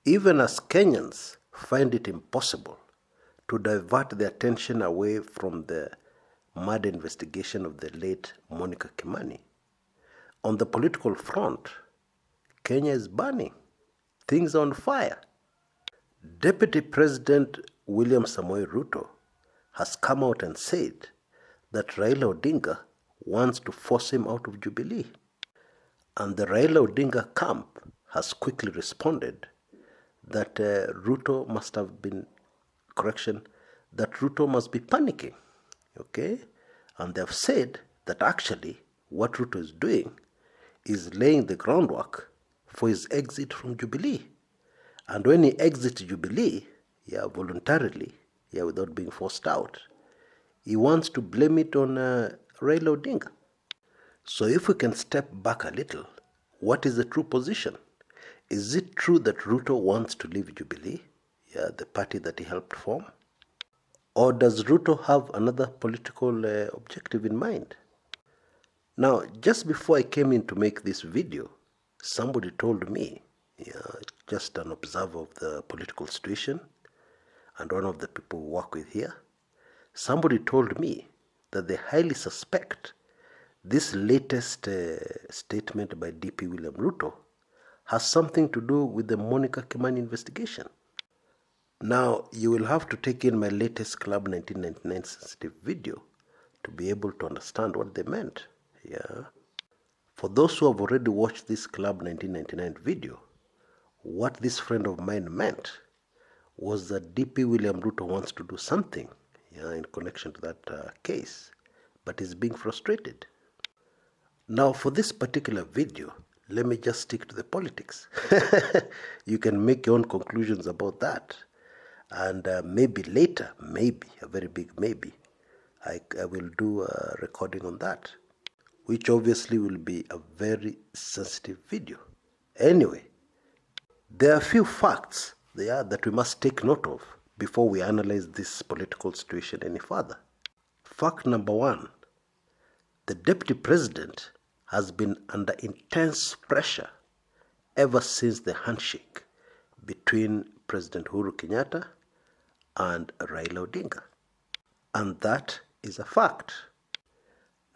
Even as Kenyans find it impossible to divert their attention away from the murder investigation of the late Monica Kimani, on the political front, Kenya is burning. Things are on fire. Deputy President William Ruto has come out and said that Raila Odinga wants to force him out of Jubilee. And the Raila Odinga camp has quickly responded that Ruto must be panicking, okay? And they've said that actually what Ruto is doing is laying the groundwork for his exit from Jubilee. And when he exits Jubilee, voluntarily, without being forced out, he wants to blame it on Raila Odinga. So if we can step back a little, what is the true position? Is it true that Ruto wants to leave Jubilee, the party that he helped form? Or does Ruto have another political objective in mind? Now, just before I came in to make this video, somebody told me, just an observer of the political situation, and one of the people we work with here, somebody told me that they highly suspect this latest statement by DP William Ruto has something to do with the Monica Kimani investigation. Now, you will have to take in my latest Club 1999 sensitive video to be able to understand what they meant. For those who have already watched this Club 1999 video, what this friend of mine meant was that DP William Ruto wants to do something in connection to that case, but is being frustrated. Now, for this particular video, let me just stick to the politics. You can make your own conclusions about that. And maybe later, a very big maybe, I will do a recording on that, which obviously will be a very sensitive video. Anyway, there are a few facts that we must take note of before we analyze this political situation any further. Fact number one, the deputy president has been under intense pressure ever since the handshake between President Uhuru Kenyatta and Raila Odinga. And that is a fact.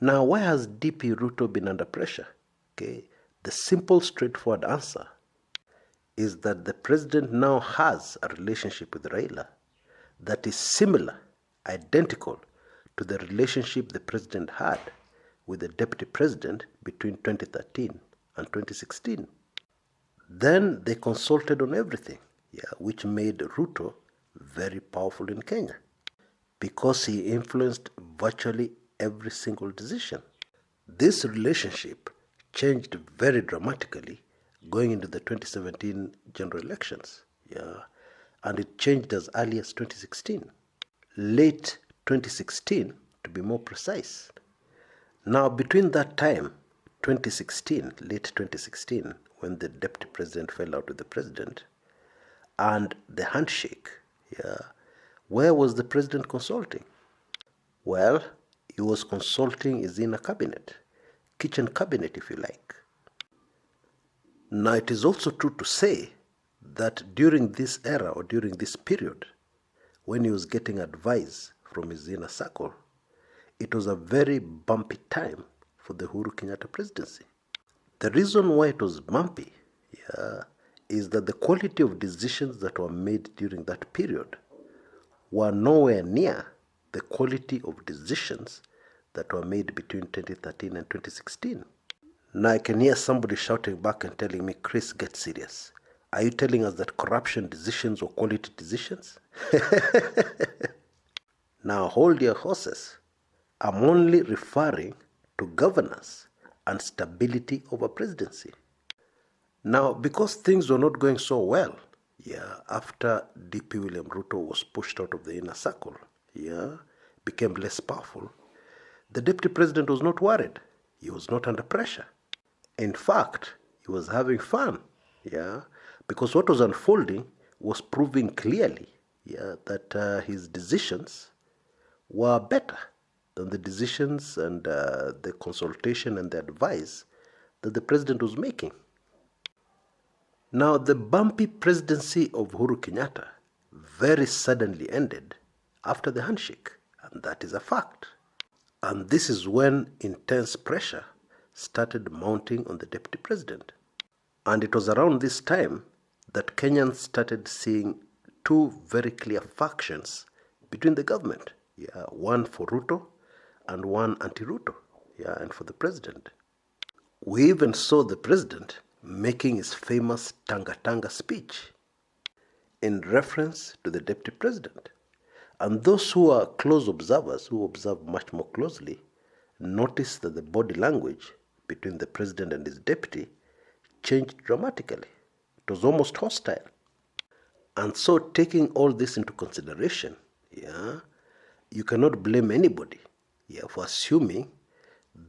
Now, why has DP Ruto been under pressure? Okay, the simple, straightforward answer is that the president now has a relationship with Raila that is similar, identical to the relationship the president had with the deputy president between 2013 and 2016. Then they consulted on everything, which made Ruto very powerful in Kenya because he influenced virtually every single decision. This relationship changed very dramatically going into the 2017 general elections, and it changed as early as 2016, late 2016 to be more precise. Now, between that time, 2016, late 2016, when the deputy president fell out with the president, and the handshake, where was the president consulting? Well, he was consulting his inner cabinet, kitchen cabinet if you like. Now, it is also true to say that during this era or during this period, when he was getting advice from his inner circle, it was a very bumpy time for the Uhuru Kenyatta presidency. The reason why it was bumpy, is that the quality of decisions that were made during that period were nowhere near the quality of decisions that were made between 2013 and 2016. Now I can hear somebody shouting back and telling me, Chris, get serious. Are you telling us that corruption decisions were quality decisions? Now hold your horses. I'm only referring to governance and stability of a presidency. Now, because things were not going so well, after DP William Ruto was pushed out of the inner circle, became less powerful, the deputy president was not worried. He was not under pressure. In fact, he was having fun, because what was unfolding was proving clearly, that his decisions were better than the decisions and the consultation and the advice that the president was making. Now, the bumpy presidency of Uhuru Kenyatta very suddenly ended after the handshake, and that is a fact. And this is when intense pressure started mounting on the deputy president. And it was around this time that Kenyans started seeing two very clear factions between the government. One for Ruto and one anti-Ruto, and for the president. We even saw the president making his famous Tanga Tanga speech in reference to the deputy president. And those who are close observers, who observe much more closely, notice that the body language between the president and his deputy changed dramatically. It was almost hostile. And so, taking all this into consideration, you cannot blame anybody for assuming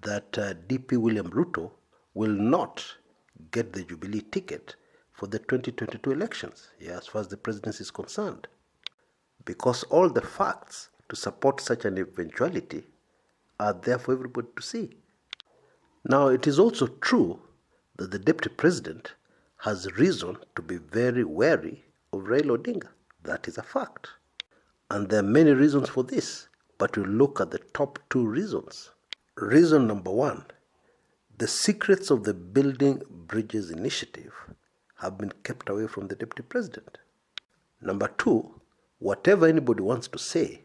that DP William Ruto will not get the Jubilee ticket for the 2022 elections, as far as the presidency is concerned. Because all the facts to support such an eventuality are there for everybody to see. Now, it is also true that the deputy president has reason to be very wary of Raila Odinga. That is a fact. And there are many reasons for this, but we'll look at the top two reasons. Reason number one, the secrets of the Building Bridges initiative have been kept away from the deputy president. Number two, whatever anybody wants to say,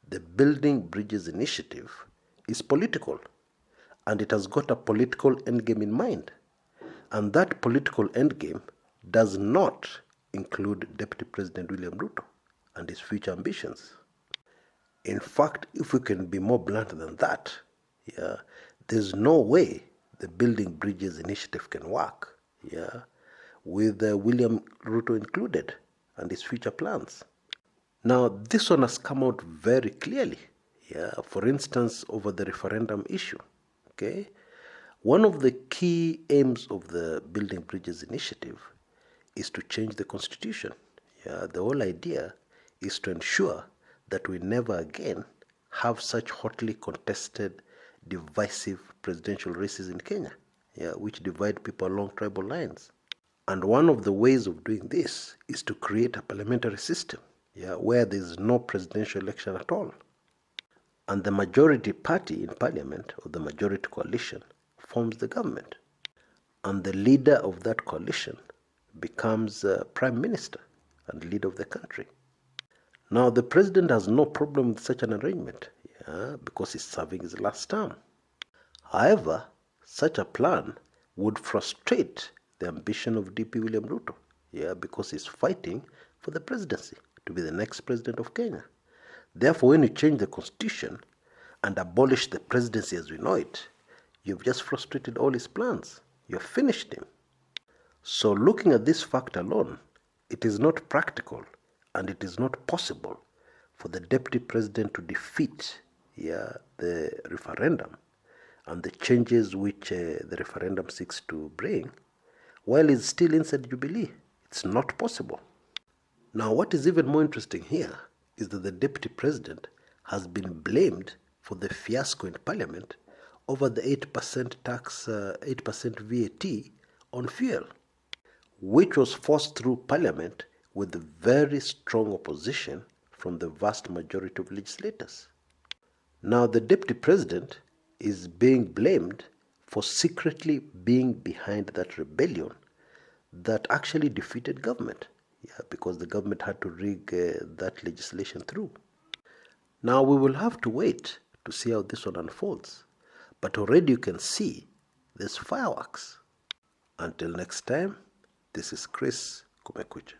the Building Bridges initiative is political, and it has got a political endgame in mind. And that political endgame does not include Deputy President William Ruto and his future ambitions. In fact, if we can be more blunt than that, there's no way the Building Bridges initiative can work, with William Ruto included and his future plans. Now, this one has come out very clearly, for instance, over the referendum issue, One of the key aims of the Building Bridges initiative is to change the constitution. The whole idea is to ensure that we never again have such hotly contested, divisive presidential races in Kenya, which divide people along tribal lines. And one of the ways of doing this is to create a parliamentary system, where there is no presidential election at all. And the majority party in parliament, or the majority coalition, forms the government. And the leader of that coalition becomes prime minister and leader of the country. Now, the president has no problem with such an arrangement, because he's serving his last term. However, such a plan would frustrate the ambition of DP William Ruto, because he's fighting for the presidency, to be the next president of Kenya. Therefore, when you change the constitution and abolish the presidency as we know it, you've just frustrated all his plans. You've finished him. So looking at this fact alone, it is not practical and it is not possible for the deputy president to defeat the referendum and the changes which the referendum seeks to bring while he's still inside Jubilee. It's not possible. Now, what is even more interesting here is that the deputy president has been blamed for the fiasco in parliament over the 8% tax, 8% VAT on fuel, which was forced through parliament with very strong opposition from the vast majority of legislators. Now, the deputy president is being blamed for secretly being behind that rebellion that actually defeated government, because the government had to rig that legislation through. Now, we will have to wait to see how this one unfolds. But already you can see there's fireworks. Until next time, this is Chris Kumekucha.